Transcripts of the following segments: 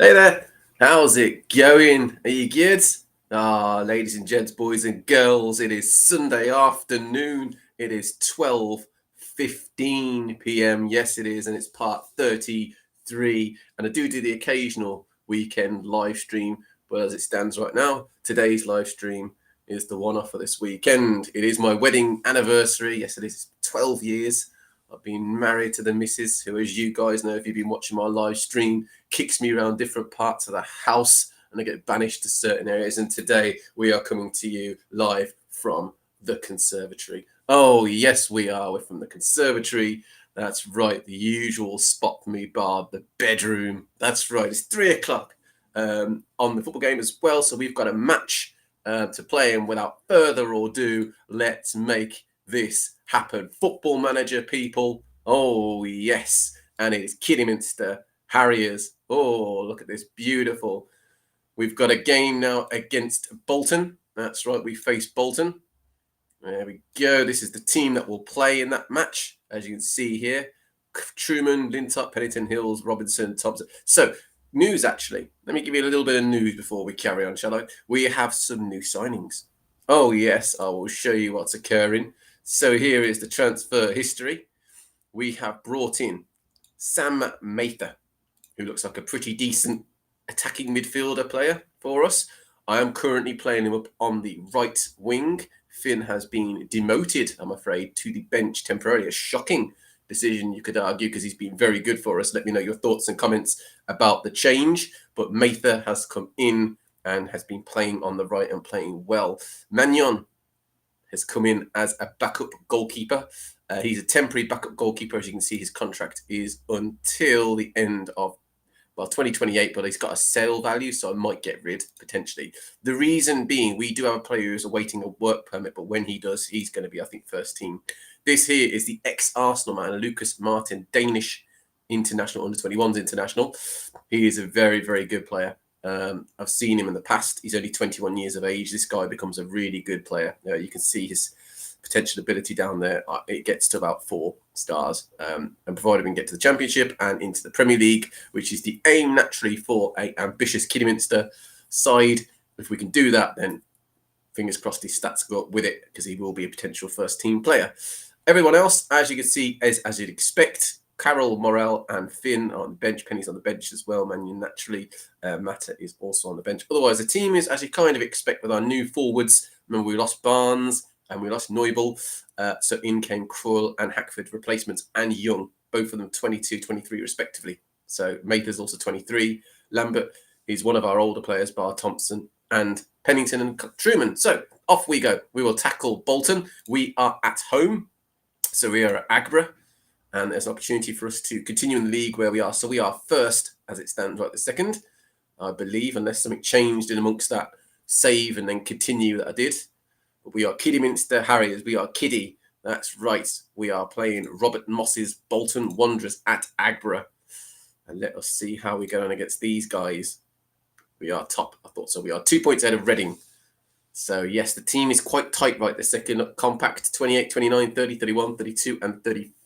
Hey there, how's it going? Are you good? Ladies and gents, boys and girls, it is Sunday afternoon. It is 12:15 p.m. Yes, it is, and it's part 33. And I do the occasional weekend live stream, but as it stands right now, today's live stream is the one-off for this weekend. It is my wedding anniversary. Yes, it is 12 years. I've been married to the missus, who, as you guys know, if you've been watching my live stream, kicks me around different parts of the house and I get banished to certain areas. And today we are coming to you live from the conservatory. Oh, yes, we are. We're from the conservatory. That's right. The usual spot for me, bar the bedroom. That's right. It's 3 o'clock on the football game as well. So we've got a match to play. And without further ado, let's make this happen. Football manager, people. Oh, yes. And it's Kidderminster Harriers. Oh, look at this. Beautiful. We've got a game now against Bolton. That's right. We face Bolton. There we go. This is the team that will play in that match. As you can see here, Truman, Lintop, Pennington, Hills, Robinson, Thompson. So, news actually. Let me give you a little bit of news before we carry on, shall I? We have some new signings. Oh, yes. I will show you what's occurring. So here is the transfer history. We have brought in Sam Mather, who looks like a pretty decent attacking midfielder player for us. I am currently playing him up on the right wing. Finn has been demoted, I'm afraid, to the bench temporarily. A shocking decision, you could argue, because he's been very good for us. Let me know your thoughts and comments about the change. But Mather has come in and has been playing on the right and playing well. Magnon has come in as a backup goalkeeper. He's a temporary backup goalkeeper. As you can see, his contract is until the end of 2028, but he's got a sale value, so I might get rid potentially. The reason being, we do have a player who's awaiting a work permit, but when he does, he's going to be, I think, first team. This here is the ex-Arsenal man, Lucas Martin, Danish international, under-21s international. He is a very, very good player. I've seen him in the past. He's only 21 years of age. This guy becomes a really good player. You can see his potential ability down there. It gets to about 4 stars, and provided we can get to the Championship and into the Premier League, which is the aim naturally for an ambitious Kidderminster side. If we can do that, then fingers crossed his stats go up with it, because he will be a potential first team player. Everyone else, as you can see, is as you'd expect. Carol, Morel, and Finn on the bench. Penny's on the bench as well. Man, naturally, Matter is also on the bench. Otherwise, the team is as you kind of expect with our new forwards. Remember, we lost Barnes and we lost Neubel. So in came Krull and Hackford, replacements, and Young, both of them 22, 23 respectively. So Mather's also 23. Lambert is one of our older players, bar Thompson, and Pennington and Truman. So off we go. We will tackle Bolton. We are at home. So we are at Agbra. And there's an opportunity for us to continue in the league where we are. So we are first, as it stands right this second, I believe, unless something changed in amongst that save and then continue that I did. But we are Kidderminster Harriers. We are Kiddie. That's right. We are playing Robert Moss's Bolton Wanderers at Agbra. And let us see how we go on against these guys. We are top. I thought so. We are 2 points ahead of Reading. So, yes, the team is quite tight right this second. Compact 28, 29, 30, 31, 32, and 34.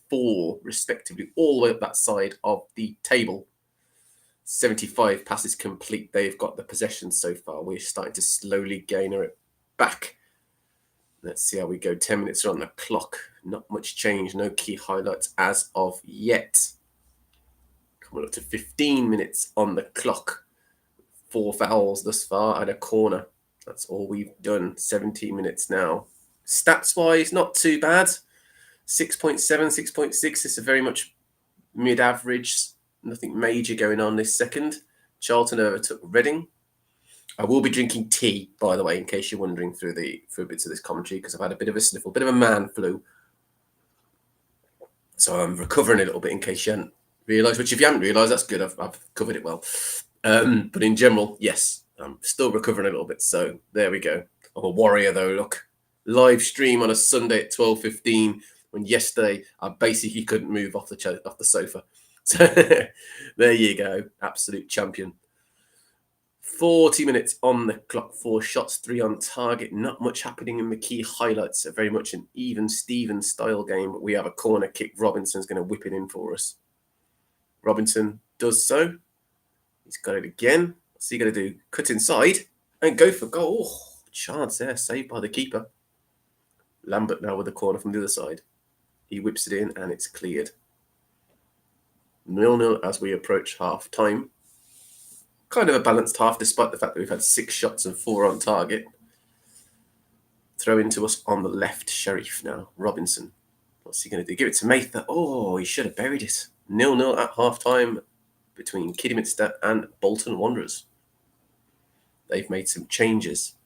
Respectively, all the way up that side of the table. 75 passes complete. They've got the possession so far. We're starting to slowly gain it back. Let's see how we go. 10 minutes are on the clock. Not much change. No key highlights as of yet. Coming up to 15 minutes on the clock. 4 fouls thus far and a corner. That's all we've done. 17 minutes now. Stats-wise, not too bad. 6.7, 6.6. This is very much mid-average. Nothing major going on this second. Charlton overtook Reading. I will be drinking tea, by the way, in case you're wondering through bits of this commentary, because I've had a bit of a sniffle, bit of a man flu. So I'm recovering a little bit in case you hadn't realised, which if you haven't realised, that's good. I've covered it well. But in general, yes, I'm still recovering a little bit. So there we go. I'm a warrior, though. Look, live stream on a Sunday at 12:15. When yesterday I basically couldn't move off the sofa. So there you go. Absolute champion. 40 minutes on the clock. 4 shots, 3 on target. Not much happening in the key highlights. Very much an even Steven style game. But we have a corner kick. Robinson's going to whip it in for us. Robinson does so. He's got it again. What's he going to do? Cut inside and go for goal. Oh, chance there, saved by the keeper. Lambert now with the corner from the other side. He whips it in and it's cleared. 0-0 as we approach half time. Kind of a balanced half, despite the fact that we've had 6 shots and 4 on target. Throw into us on the left, Sheriff now. Robinson. What's he going to do? Give it to Mather. Oh, he should have buried it. 0-0 at half time between Kidderminster and Bolton Wanderers. They've made some changes.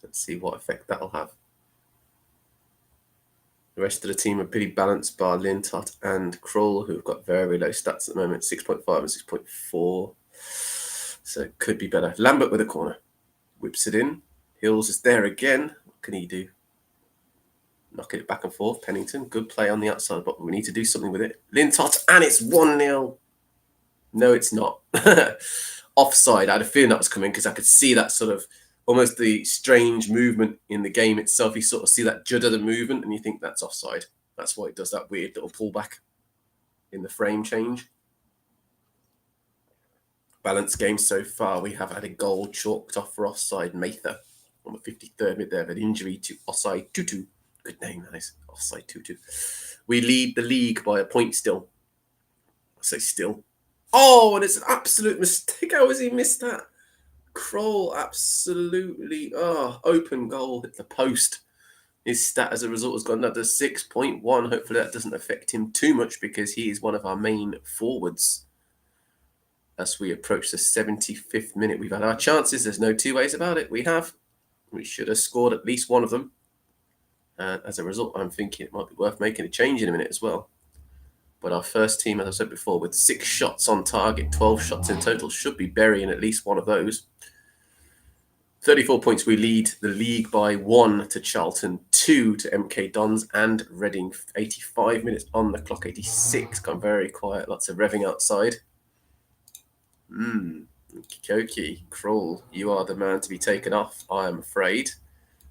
Let's see what effect that'll have. The rest of the team are pretty balanced, bar Lintott and Kroll, who've got very low stats at the moment, 6.5 and 6.4. So it could be better. Lambert with a corner. Whips it in. Hills is there again. What can he do? Knocking it back and forth. Pennington. Good play on the outside, but we need to do something with it. Lintott, and it's 1-0. No, it's not. Offside. I had a feeling that was coming because I could see that sort of almost the strange movement in the game itself. You sort of see that judder the movement and you think that's offside. That's why it does that weird little pullback in the frame change. Balanced game so far. We have had a goal chalked off for offside. Mather on the 53rd minute there, an injury to Osai Tutu. Good name, nice. Osai Tutu. We lead the league by a point still. I say still. Oh, and it's an absolute mistake. How has he missed that? Kroll absolutely open goal, hit the post. His stat as a result has gone up to 6.1. Hopefully that doesn't affect him too much because he is one of our main forwards. As we approach the 75th minute, we've had our chances. There's no two ways about it. We should have scored at least one of them. And as a result, I'm thinking it might be worth making a change in a minute as well. But our first team, as I said before, with 6 shots on target, 12 shots in total, should be burying at least one of those. 34 points, we lead the league by 1 to Charlton, 2 to MK Dons and Reading. 85 minutes on the clock, 86. Gone very quiet, lots of revving outside. Koki, Kroll, you are the man to be taken off, I am afraid.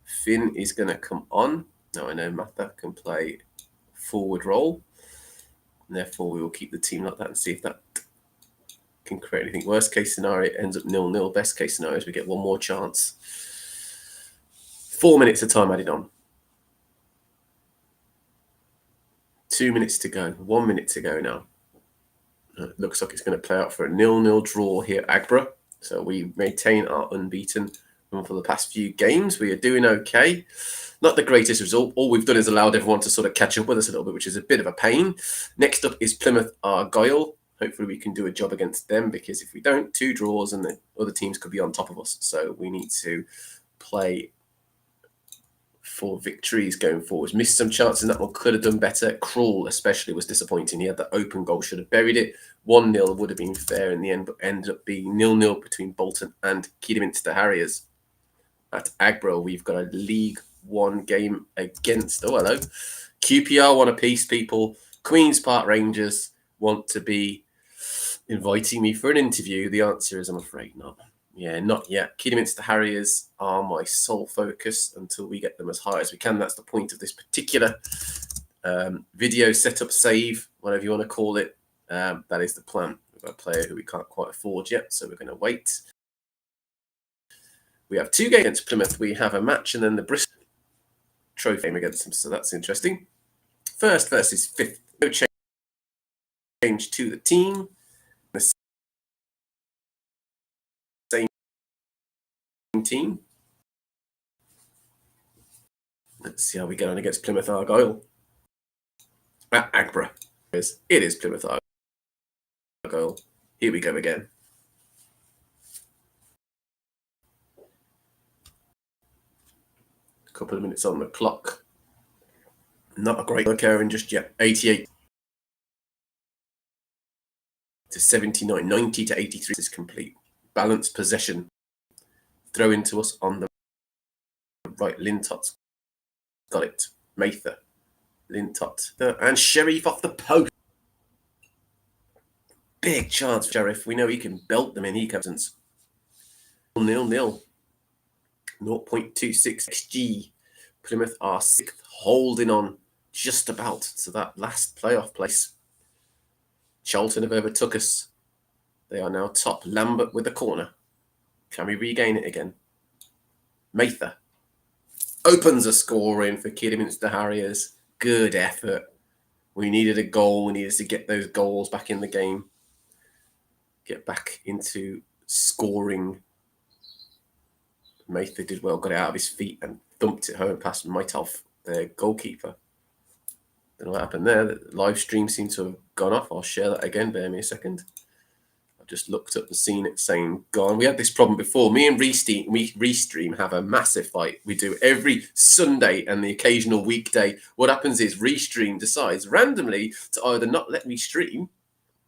Finn is going to come on. Now I know Matha can play forward role. And therefore, we will keep the team like that and see if that can create anything. Worst case scenario, it ends up 0-0. Best case scenario is we get one more chance. 4 minutes of time added on. 2 minutes to go. 1 minute to go now. It looks like it's going to play out for a 0-0 draw here at Agbra. So we maintain our unbeaten run for the past few games. We are doing okay. Not the greatest result. All we've done is allowed everyone to sort of catch up with us a little bit, which is a bit of a pain. Next up is Plymouth Argyle. Hopefully we can do a job against them because if we don't, 2 draws and the other teams could be on top of us. So we need to play for victories going forwards. Missed some chances and that one could have done better. Kroll especially was disappointing. He had that open goal, should have buried it. 1-0 would have been fair in the end, but ended up being 0-0 between Bolton and Kidderminster Harriers. At Agbro, we've got a League 1 game against, QPR want a piece, people. Queen's Park Rangers want to be inviting me for an interview. The answer is, I'm afraid not. Yeah, not yet. Kidderminster Harriers are my sole focus until we get them as high as we can. That's the point of this particular video setup, save, whatever you want to call it. That is the plan. We've got a player who we can't quite afford yet, so we're going to wait. We have 2 games against Plymouth. We have a match and then the Bristol Trophy game against them, so that's interesting. First versus 5th. No change to the team. The same team. Let's see how we get on against Plymouth Argyle. At Agbra. It is Plymouth Argyle. Here we go again. Couple of minutes on the clock. Not a great occurring just yet. 88 to 79, 90 to 83 is complete. Balanced possession. Throw into us on the right. Lintott got it. Mather. Lintott. And Sheriff off the post. Big chance for Sheriff. We know he can belt them in. He comes 0-0. 0.26 XG. Plymouth are 6th, holding on just about to that last playoff place. Charlton have overtook us They are now top. Lambert with the corner. Can we regain it again? Mather opens a scoring for Kidderminster Harriers. Good effort. We needed a goal. We needed to get those goals back in the game. Get back into scoring. Mather did well, got it out of his feet and thumped it home past Mytolf, their goalkeeper. Don't know what happened there. The live stream seemed to have gone off. I'll share that again. Bear me a second. I've just looked up and seen it saying gone. We had this problem before. Me and Restream have a massive fight. We do every Sunday and the occasional weekday. What happens is Restream decides randomly to either not let me stream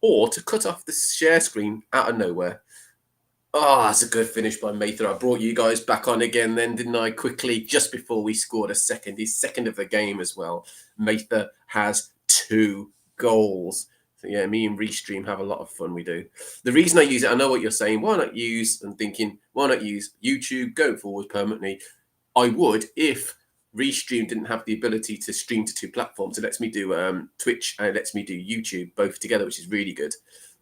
or to cut off the share screen out of nowhere. Oh, that's a good finish by Mather. I brought you guys back on again then, didn't I? Quickly, just before we scored a second. His second of the game as well. Mather has 2 goals. So yeah, me and Restream have a lot of fun, we do. The reason I use it, I know what you're saying. Why not use, I'm thinking, why not use YouTube going forward permanently? I would if Restream didn't have the ability to stream to 2 platforms. It lets me do Twitch and it lets me do YouTube both together, which is really good.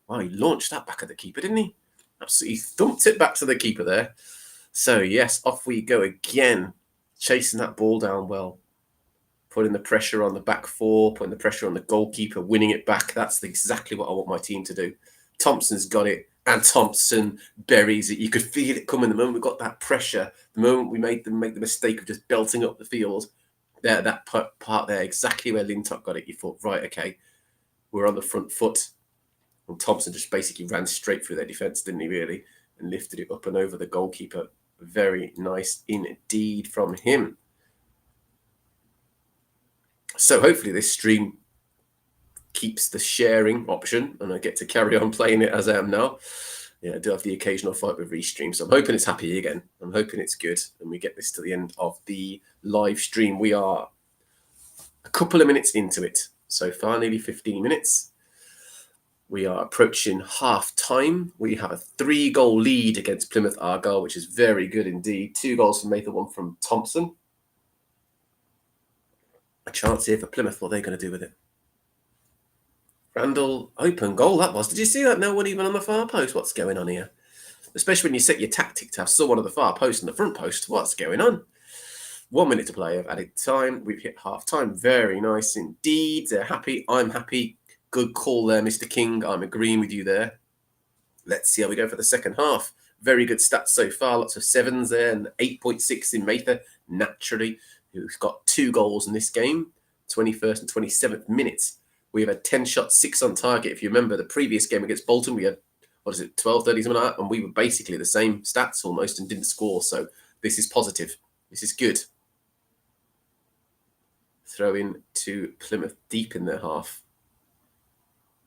Wow, he launched that back at the keeper, didn't he? Absolutely thumped it back to the keeper there. So, yes, off we go again. Chasing that ball down well. Putting the pressure on the back 4, putting the pressure on the goalkeeper, winning it back. That's exactly what I want my team to do. Thompson's got it, and Thompson buries it. You could feel it coming the moment we got that pressure. The moment we make the mistake of just belting up the field. There, that part there, exactly where Lintott got it. You thought, right, okay, we're on the front foot. And Thompson just basically ran straight through their defence, didn't he, really? And lifted it up and over the goalkeeper. Very nice indeed from him. So hopefully this stream keeps the sharing option and I get to carry on playing it as I am now. Yeah, I do have the occasional fight with Restream, so I'm hoping it's happy again. I'm hoping it's good and we get this to the end of the live stream. We are a couple of minutes into it. So far, nearly 15 minutes. We are approaching half time. We have a 3-goal lead against Plymouth Argyle, which is very good indeed. 2 goals from Mather, 1 from Thompson. A chance here for Plymouth. What are they going to do with it? Randall, open goal that was. Did you see that? No one even on the far post. What's going on here? Especially when you set your tactic to have someone on the far post and the front post. What's going on? 1 minute to play of added time. We've hit half time. Very nice indeed. They're happy. I'm happy. Good call there, Mr. King. I'm agreeing with you there. Let's see how we go for the second half. Very good stats so far. Lots of 7s there and 8.6 in Mather, naturally, who's got 2 goals in this game. 21st and 27th minutes. We have had 10 shots, 6 on target. If you remember the previous game against Bolton, we had, 12, 30, something like that, and we were basically the same stats almost and didn't score. So this is positive. This is good. Throw in to Plymouth deep in their half.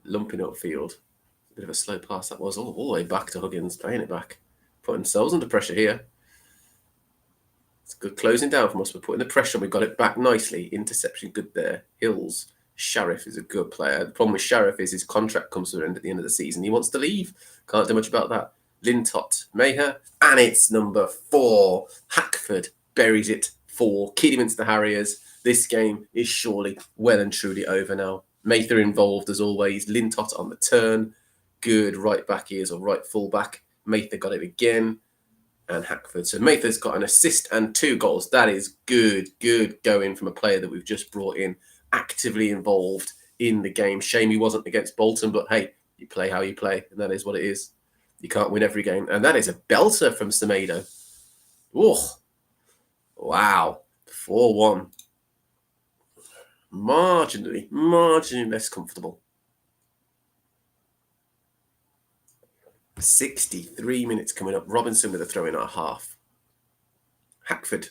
Lumping upfield. A bit of a slow pass that was. All the way back to Huggins, playing it back. Putting themselves under pressure here. It's good closing down from us. We're putting the pressure on. We got it back nicely. Interception good there. Hills. Sheriff is a good player. The problem with Sheriff is his contract comes to an end at the end of the season. He wants to leave. Can't do much about that. Lintott, Maher, and it's number 4. Hackford buries it for Kidderminster Harriers. This game is surely well and truly over now. Mather involved as always. Lintott on the turn. Good right back ears or right full back. Mather got it again. And Hackford. So Mather's got an assist and 2 goals. That is good going from a player that we've just brought in. Actively involved in the game. Shame he wasn't against Bolton, but hey, you play how you play, and that is what it is. You can't win every game. And that is a belter from Semedo. Oh, wow. 4-1. Marginally less comfortable. 63 minutes coming up. Robinson with a throw in our half. Hackford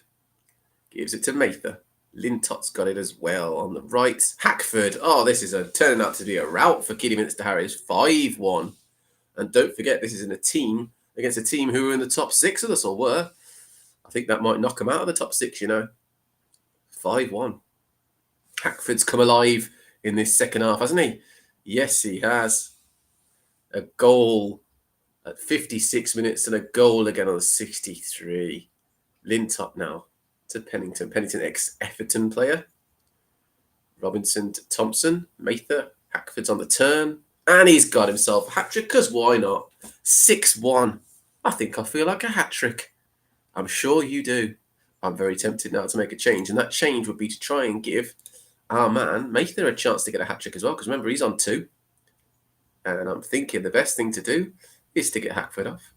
gives it to Mather. Lintott's got it as well on the right. Hackford. Oh, this is turning out to be a rout for Kidderminster Harriers. 5-1. And don't forget, this is in a team against a team who were in the top 6 of us, or were. I think that might knock them out of the top 6, 5-1. Hackford's come alive in this second half, hasn't he? Yes, he has. A goal at 56 minutes and a goal again on 63. Lintott now to Pennington. Pennington, ex-Everton player. Robinson to Thompson. Mather. Hackford's on the turn. And he's got himself a hat-trick, because why not? 6-1. I think I feel like a hat-trick. I'm sure you do. I'm very tempted now to make a change, and that change would be to try and give our man Mather a chance to get a hat-trick as well, because remember, he's on 2. And I'm thinking the best thing to do is to get Hackford off,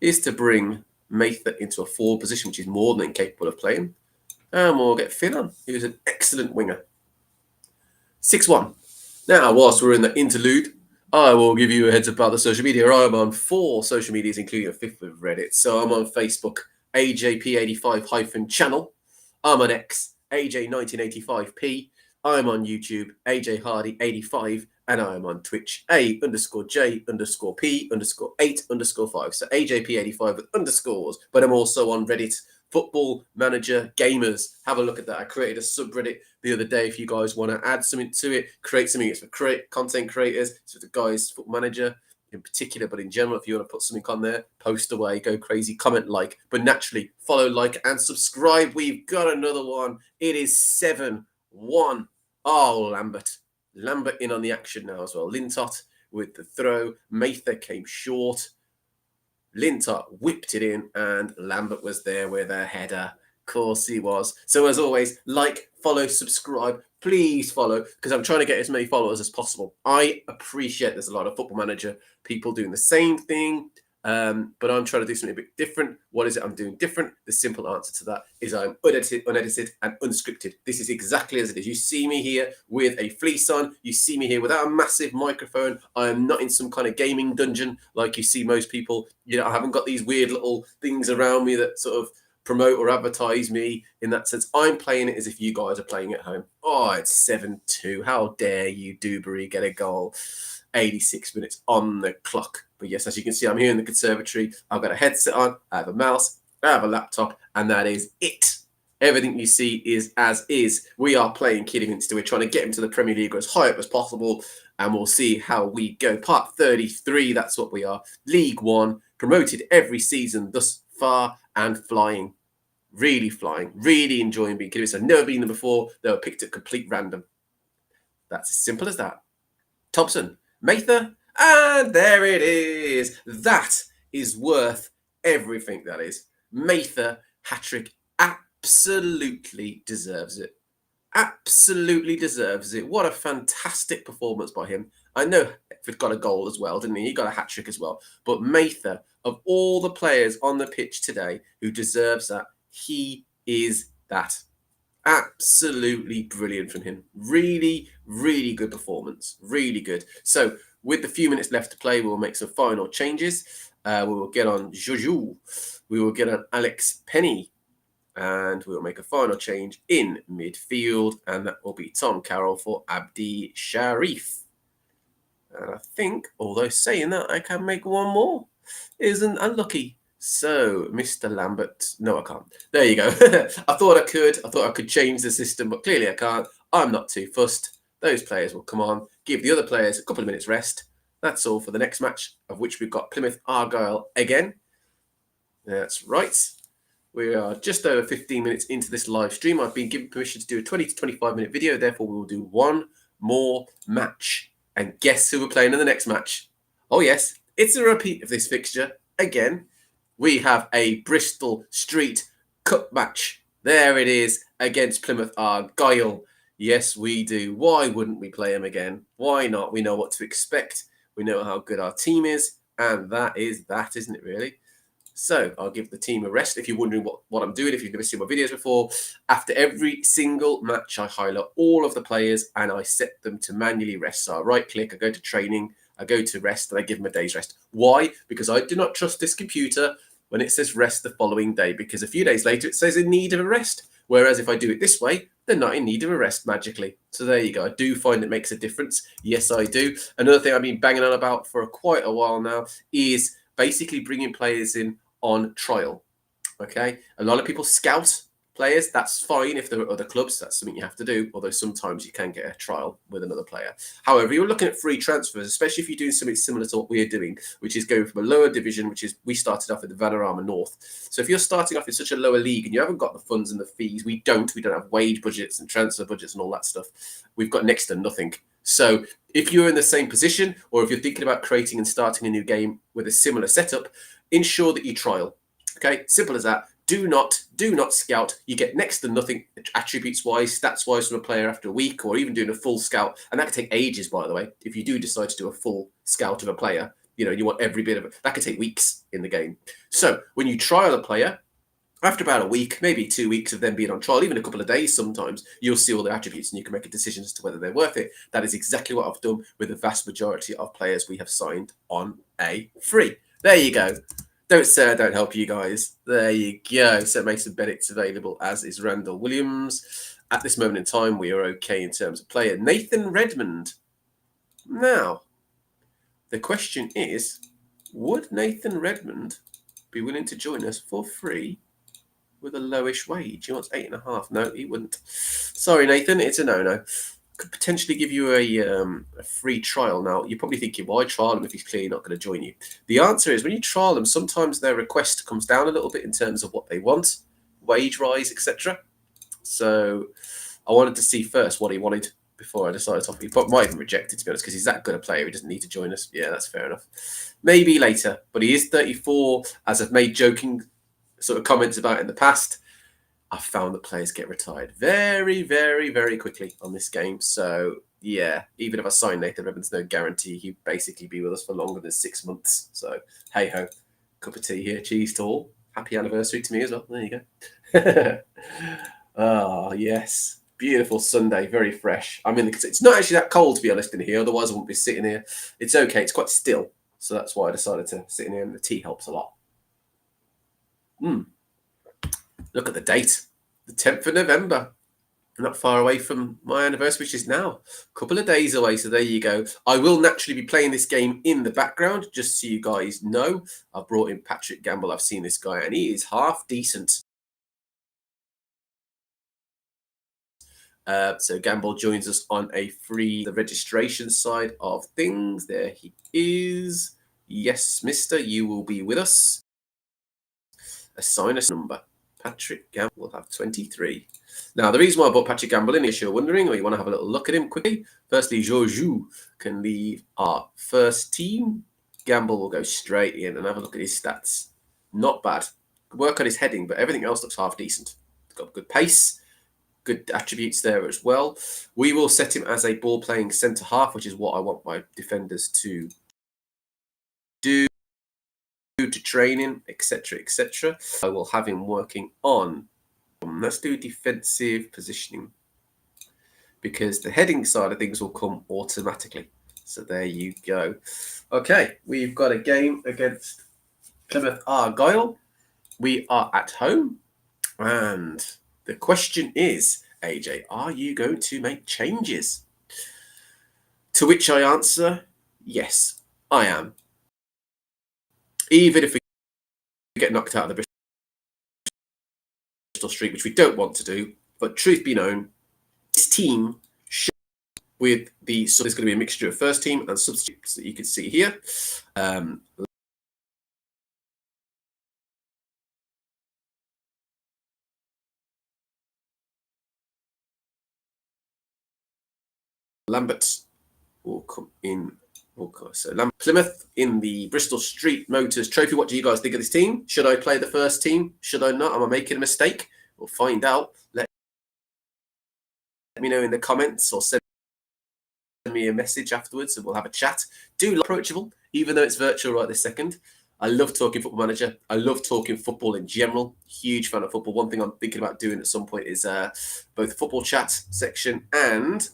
is to bring Mather into a forward position, which is more than capable of playing, and we'll get Finn on, who's an excellent winger. 6-1. Now, whilst we're in the interlude, I will give you a heads up about the social media. I'm on 4 social medias, including a 5th with Reddit. So I'm on Facebook, AJP85-channel. I'm on X, AJ1985P. I'm on YouTube, AJ Hardy85. And I'm on Twitch, A_J_P_8_5. So AJP85 with underscores. But I'm also on Reddit, Football Manager Gamers. Have a look at that. I created a subreddit the other day if you guys want to add something to it, create something. It's for content creators. It's for the guys, Football Manager in particular, but in general, if you want to put something on there, post away, go crazy, comment, like. But naturally, follow, like, and subscribe. We've got another one. It is 7-1. Oh, Lambert in on the action now as well. Lintott with the throw. Mather came short. Lintott whipped it in, and Lambert was there with a header. Of course he was. So as always, like, follow, subscribe. Please follow, because I'm trying to get as many followers as possible. I appreciate there's a lot of Football Manager people doing the same thing, but I'm trying to do something a bit different. What is it I'm doing different? The simple answer to that is I'm unedited and unscripted. This is exactly as it is. You see me here with a fleece on. You see me here without a massive microphone. I am not in some kind of gaming dungeon like you see most people. You know, I haven't got these weird little things around me that sort of promote or advertise me in that sense. I'm playing it as if you guys are playing at home. Oh, it's 7-2. How dare you, Dewberry, get a goal. 86 minutes on the clock. But yes, as you can see, I'm here in the conservatory. I've got a headset on, I have a mouse, I have a laptop, and that is it. Everything you see is as is. We are playing Kidderminster. We're trying to get him to the Premier League as high up as possible, and we'll see how we go. Part 33, that's what we are. League One, promoted every season thus far, and flying. Really flying. Really enjoying being Kidderminster. I've never been there before. They were picked at complete random. That's as simple as that. Thompson, Mather, and there it is. That is worth everything, that is. Mather, hat-trick, absolutely deserves it. Absolutely deserves it. What a fantastic performance by him. I know Eckford got a goal as well, didn't he? He got a hat-trick as well. But Mather, of all the players on the pitch today who deserves that, he is that. Absolutely brilliant from him. Really, really good performance. Really good. So with the few minutes left to play, we'll make some final changes. We will get on Jojo. We will get on Alex Penny. And we'll make a final change in midfield. And that will be Tom Carroll for Abdi Sharif. And I think, although saying that, I can make one more. Isn't unlucky. So, Mr. Lambert, no, I can't. There you go. I thought I could. I thought I could change the system, but clearly I can't. I'm not too fussed. Those players will come on, give the other players a couple of minutes rest. That's all for the next match, of which we've got Plymouth Argyle again. That's right. We are just over 15 minutes into this live stream. I've been given permission to do a 20 to 25 minute video. Therefore, we will do one more match. And guess who we're playing in the next match? Oh, yes, it's a repeat of this fixture again. We have a Bristol Street Cup match. There it is against Plymouth Argyle. Yes, we do. Why wouldn't we play them again? Why not? We know what to expect. We know how good our team is. And that is that, isn't it, really? So I'll give the team a rest. If you're wondering what I'm doing, if you've never seen my videos before, after every single match, I highlight all of the players and I set them to manually rest. So I right-click, I go to training, I go to rest, and I give them a day's rest. Why? Because I do not trust this computer when it says rest the following day, because a few days later it says in need of a rest. Whereas if I do it this way, they're not in need of a rest magically. So there you go. I do find it makes a difference. Yes, I do. Another thing I've been banging on about for quite a while now is basically bringing players in on trial. Okay, a lot of people scout players. That's fine if there are other clubs. That's something you have to do, although sometimes you can get a trial with another player. However, you're looking at free transfers, especially if you're doing something similar to what we're doing, which is going from a lower division, which is we started off at the Vanarama North. So if you're starting off in such a lower league and you haven't got the funds and the fees, we don't have wage budgets and transfer budgets and all that stuff. We've got next to nothing. So if you're in the same position, or if you're thinking about creating and starting a new game with a similar setup, ensure that you trial. Okay, simple as that. Do not scout. You get next to nothing attributes-wise, stats-wise from a player after a week, or even doing a full scout. And that could take ages, by the way. If you do decide to do a full scout of a player, you want every bit of it. That could take weeks in the game. So when you trial a player, after about a week, maybe 2 weeks of them being on trial, even a couple of days sometimes, you'll see all the attributes and you can make a decision as to whether they're worth it. That is exactly what I've done with the vast majority of players we have signed on a free. There you go. Don't say I don't help you guys. There you go. So Mason Bennett's available, as is Randall Williams. At this moment in time, we are okay in terms of player. Nathan Redmond. Now, the question is, would Nathan Redmond be willing to join us for free with a lowish wage? He wants 8.5. No, he wouldn't. Sorry, Nathan, it's a no-no. Could potentially give you a free trial. Now, you're probably thinking, why trial him if he's clearly not going to join you? The answer is, when you trial them, sometimes their request comes down a little bit in terms of what they want, wage rise, etc. So I wanted to see first what he wanted before I decided to offer. He might even reject it, to be honest, because he's that good a player. He doesn't need to join us. Yeah, that's fair enough. Maybe later, but he is 34, as I've made joking sort of comments about in the past. I've found that players get retired very, very, very quickly on this game. So, yeah, even if I sign Nathan Redmond's no guarantee he'd basically be with us for longer than 6 months. So, hey-ho, cup of tea here. Cheers to all. Happy anniversary to me as well. There you go. Oh, yes. Beautiful Sunday, very fresh. I mean, it's not actually that cold, to be honest, in here. Otherwise, I wouldn't be sitting here. It's okay. It's quite still. So that's why I decided to sit in here, and the tea helps a lot. Look at the date, the 10th of November. Not far away from my anniversary, which is now a couple of days away. So there you go. I will naturally be playing this game in the background, just so you guys know. I've brought in Patrick Gamble. I've seen this guy, and he is half decent. So Gamble joins us on a free, the registration side of things. There he is. Yes, mister, you will be with us. Assign us number. Patrick Gamble will have 23. Now, the reason why I brought Patrick Gamble in, if you're wondering, or you want to have a little look at him quickly, firstly, Georgiou can leave our first team. Gamble will go straight in and have a look at his stats. Not bad. Work on his heading, but everything else looks half decent. Got good pace, good attributes there as well. We will set him as a ball-playing centre-half, which is what I want my defenders to do, to training, etc., etc. I will have him working on, let's do defensive positioning, because the heading side of things will come automatically. So there you go. Okay, we've got a game against Plymouth Argyle. We are at home, and the question is, AJ, are you going to make changes? To which I answer, yes, I am. Even if we get knocked out of the Bristol Street, which we don't want to do, but truth be known, this team should, with the, so there's going to be a mixture of first team and substitutes that you can see here. Lambert will come in. So Plymouth in the Bristol Street Motors Trophy. What do you guys think of this team? Should I play the first team? Should I not? Am I making a mistake? We'll find out. Let me know in the comments, or send me a message afterwards and we'll have a chat. Do look approachable, even though it's virtual right this second. I love talking Football Manager. I love talking football in general. Huge fan of football. One thing I'm thinking about doing at some point is both football chat section and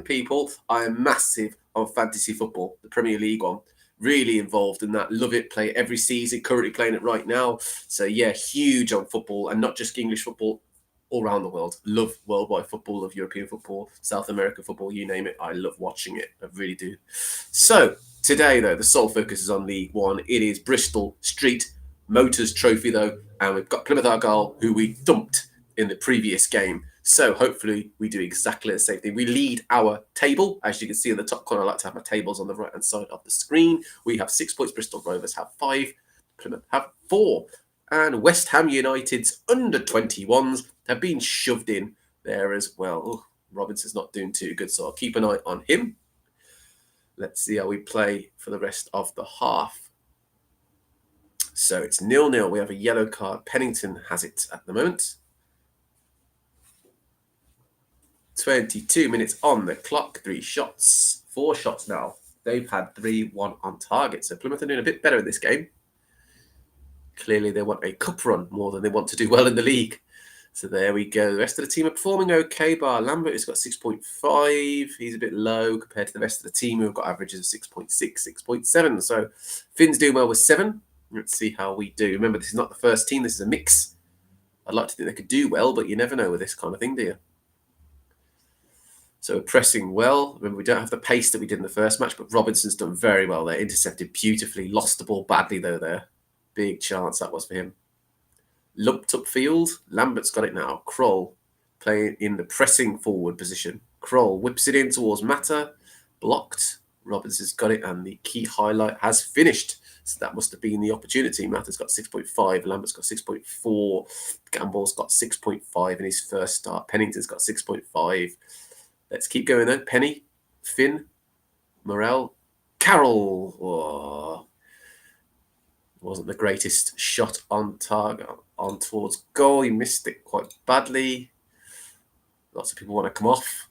people. I am massive on fantasy football, the Premier League one. Really involved in that. Love it. Play it every season. Currently playing it right now. So yeah, huge on football, and not just English football, all around the world. Love worldwide football, love European football, South American football, you name it. I love watching it. I really do. So today, though, the sole focus is on League One. It is Bristol Street Motors Trophy, though, and we've got Plymouth Argyle, who we thumped in the previous game. So hopefully we do exactly the same thing. We lead our table. As you can see in the top corner, I like to have my tables on the right-hand side of the screen. We have 6 points. Bristol Rovers have 5. Plymouth have 4. And West Ham United's under-21s have been shoved in there as well. Oh, Robinson's not doing too good, so I'll keep an eye on him. Let's see how we play for the rest of the half. So it's 0-0. We have a yellow card. Pennington has it at the moment. 22 minutes on the clock. 3 shots. 4 shots now. They've had 3-1 on target. So Plymouth are doing a bit better in this game. Clearly they want a cup run more than they want to do well in the league. So there we go. The rest of the team are performing okay. Bar Lambert has got 6.5. He's a bit low compared to the rest of the team who have got averages of 6.6, 6.7. So Finn's doing well with 7. Let's see how we do. Remember, this is not the first team. This is a mix. I'd like to think they could do well, but you never know with this kind of thing, do you? So we're pressing well. Remember, we don't have the pace that we did in the first match, but Robinson's done very well there. Intercepted beautifully. Lost the ball badly, though, there. Big chance that was for him. Lumped upfield. Lambert's got it now. Kroll playing in the pressing forward position. Kroll whips it in towards Mata. Blocked. Robinson's got it, and the key highlight has finished. So that must have been the opportunity. Mata's got 6.5. Lambert's got 6.4. Gamble's got 6.5 in his first start. Pennington's got 6.5. Let's keep going then. Penny, Finn, Morel, Carroll. Oh, wasn't the greatest shot on target, on towards goal. He missed it quite badly. Lots of people want to come off.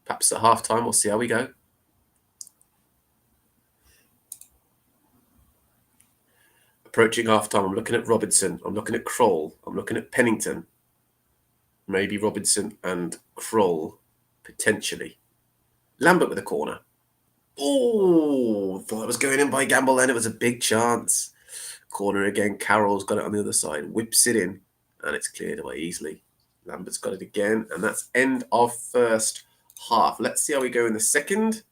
Perhaps at half-time, we'll see how we go. Approaching half-time, I'm looking at Robinson. I'm looking at Kroll. I'm looking at Pennington. Maybe Robinson and Kroll, potentially. Lambert with a corner. Oh, thought it was going in by Gamble then. It was a big chance. Corner again. Carroll's got it on the other side. Whips it in, and it's cleared away easily. Lambert's got it again, and that's end of first half. Let's see how we go in the second.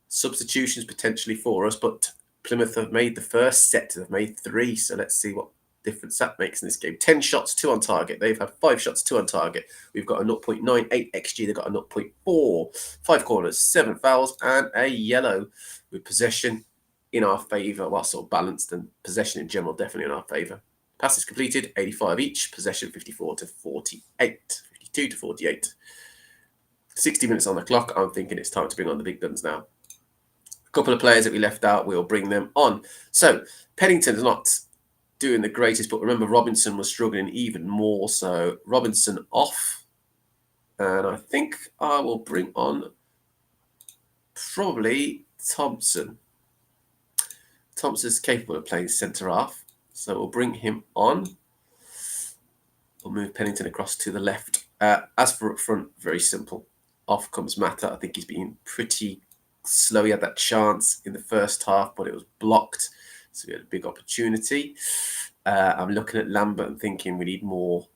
Substitutions potentially for us, but Plymouth have made the first set. They've made 3, so let's see what difference that makes in this game. 10 shots, 2 on target. They've had 5 shots, 2 on target. We've got a 0.98 XG. They've got a 0.4. 5 corners, 7 fouls, and a yellow with possession in our favour. Well, sort of balanced, and possession in general definitely in our favour. Passes completed, 85 each. Possession 54 to 48. 52 to 48. 60 minutes on the clock. I'm thinking it's time to bring on the big guns now. A couple of players that we left out, we'll bring them on. So Pennington's not doing the greatest, but remember Robinson was struggling even more. So Robinson off. And I think I will bring on probably Thompson. Thompson's capable of playing centre half, so we'll bring him on. We'll move Pennington across to the left. As for up front, very simple. Off comes Mata. I think he's been pretty slow. He had that chance in the first half, but it was blocked, so we had a big opportunity. I'm looking at Lambert and thinking we need more.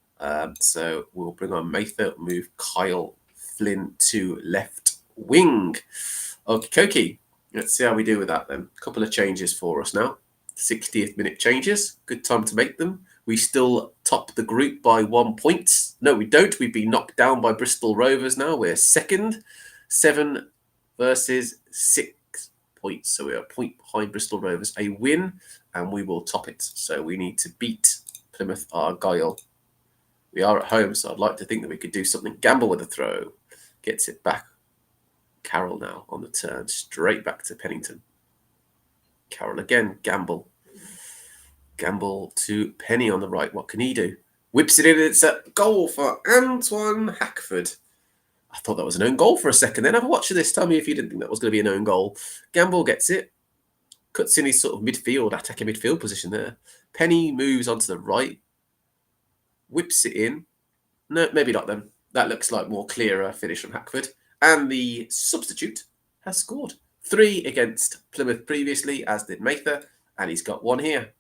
So we'll bring on Mather, move Kyle Flynn to left wing. Okie dokie. Let's see how we do with that then. A couple of changes for us now. 60th minute changes. Good time to make them. We still top the group by 1 point. No, we don't. We've been knocked down by Bristol Rovers now. We're second. 7 versus 6 points. So we're a point behind Bristol Rovers. A win and we will top it. So we need to beat Plymouth Argyle. We are at home, so I'd like to think that we could do something. Gamble with a throw. Gets it back. Carroll now on the turn, straight back to Pennington. Carroll again, Gamble. Gamble to Penny on the right. What can he do? Whips it in. It's a goal for Antoine Hackford. I thought that was an own goal for a second. Then have a watch of this. Tell me if you didn't think that was going to be an own goal. Gamble gets it. Cuts in his sort of midfield, attacking midfield position there. Penny moves onto the right. Whips it in. No, maybe not then. That looks like more clearer finish from Hackford. And the substitute has scored. 3 against Plymouth previously, as did Mather. And he's got 1 here.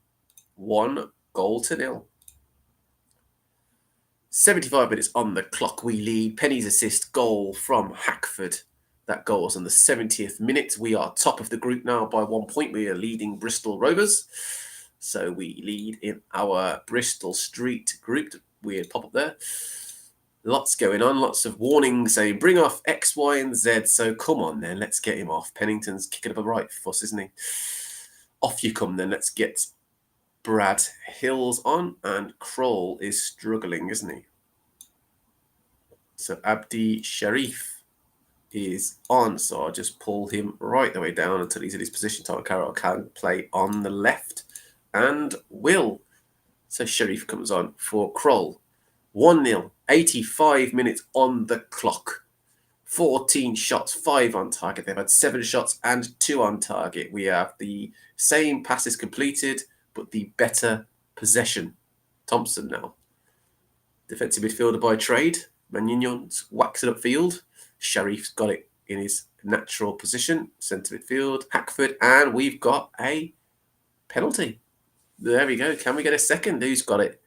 1-0. 75 minutes on the clock. We lead. Penny's assist goal from Hackford. That goal was on the 70th minute. We are top of the group now by 1 point. We are leading Bristol Rovers. So we lead in our Bristol Street group. weird pop-up there. Lots going on, lots of warnings saying bring off X, Y, and Z. So come on then, let's get him off. Pennington's kicking up a right fuss, isn't he? Off you come then. Let's get Brad Hills on, and Kroll is struggling, isn't he? So Abdi Sharif is on, so I'll just pull him right the way down until he's in his position. Tom Carroll can play on the left and will. So Sharif comes on for Kroll. 1-0, 85 minutes on the clock. 14 shots, 5 on target. They've had 7 shots and 2 on target. We have the same passes completed, but the better possession. Thompson now. Defensive midfielder by trade. Manignon whacks it upfield. Sharif's got it in his natural position. Centre midfield. Hackford. And we've got a penalty. There we go. Can we get a second? Who's got it?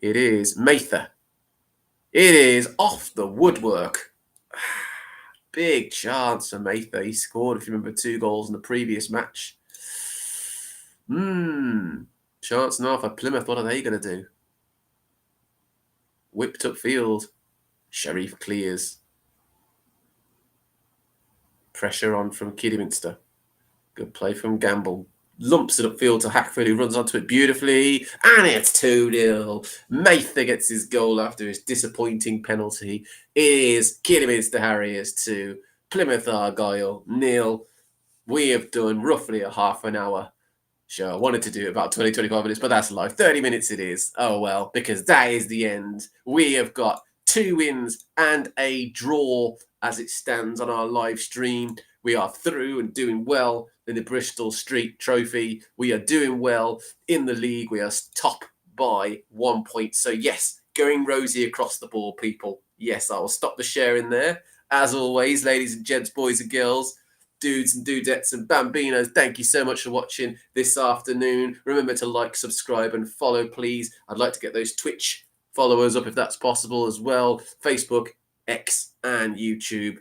It is Mather. It is off the woodwork. Big chance for Mather. He scored, if you remember, 2 goals in the previous match. Chance now for Plymouth. What are they going to do? Whipped upfield. Sharif clears. Pressure on from Kidderminster. Good play from Gamble. Lumps it upfield to Hackford, who runs onto it beautifully. And it's 2-0. Mather gets his goal after his disappointing penalty. It is Kidderminster Harriers 2, Plymouth Argyle 0. We have done roughly a half an hour. Sure, I wanted to do about 20, 25 minutes, but that's live. 30 minutes it is. Oh, well, because that is the end. We have got 2 wins and a draw as it stands on our live stream. We are through and doing well in the Bristol Street Trophy. We are doing well in the league. We are top by 1 point. So, yes, going rosy across the board, people. Yes, I will stop the sharing there. As always, ladies and gents, boys and girls, dudes and dudettes and bambinos, thank you so much for watching this afternoon. Remember to like, subscribe, and follow, please. I'd like to get those Twitch followers up if that's possible as well. Facebook, X, and YouTube.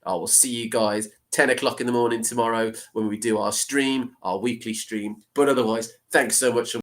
I will see you guys 10 o'clock in the morning tomorrow when we do our stream, our weekly stream. But otherwise, thanks so much for